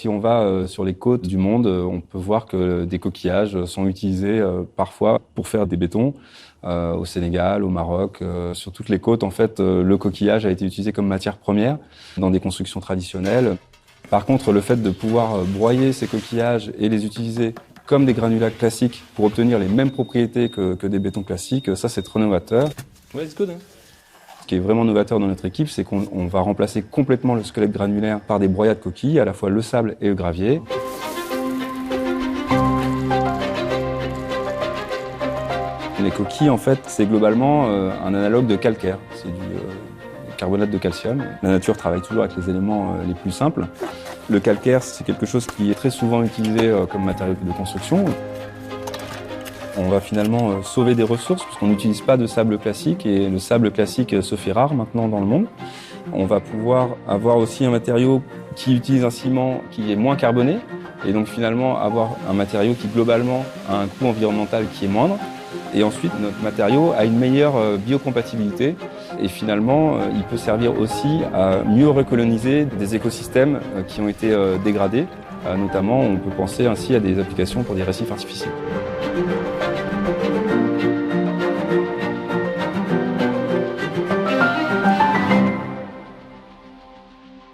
Si on va sur les côtes du monde, on peut voir que des coquillages sont utilisés parfois pour faire des bétons. Au Sénégal, au Maroc, sur toutes les côtes, en fait, le coquillage a été utilisé comme matière première dans des constructions traditionnelles. Par contre, le fait de pouvoir broyer ces coquillages et les utiliser comme des granulats classiques pour obtenir les mêmes propriétés que des bétons classiques, ça c'est trop novateur. Ouais, it's good, hein. Ce qui est vraiment novateur dans notre équipe, c'est qu'on va remplacer complètement le squelette granulaire par des broyats de coquilles, à la fois le sable et le gravier. Les coquilles, en fait, c'est globalement un analogue de calcaire. C'est du carbonate de calcium. La nature travaille toujours avec les éléments les plus simples. Le calcaire, c'est quelque chose qui est très souvent utilisé comme matériau de construction. On va finalement sauver des ressources puisqu'on n'utilise pas de sable classique et le sable classique se fait rare maintenant dans le monde. On va pouvoir avoir aussi un matériau qui utilise un ciment qui est moins carboné et donc finalement avoir un matériau qui globalement a un coût environnemental qui est moindre. Et ensuite, notre matériau a une meilleure biocompatibilité et finalement, il peut servir aussi à mieux recoloniser des écosystèmes qui ont été dégradés. Notamment, on peut penser ainsi à des applications pour des récifs artificiels.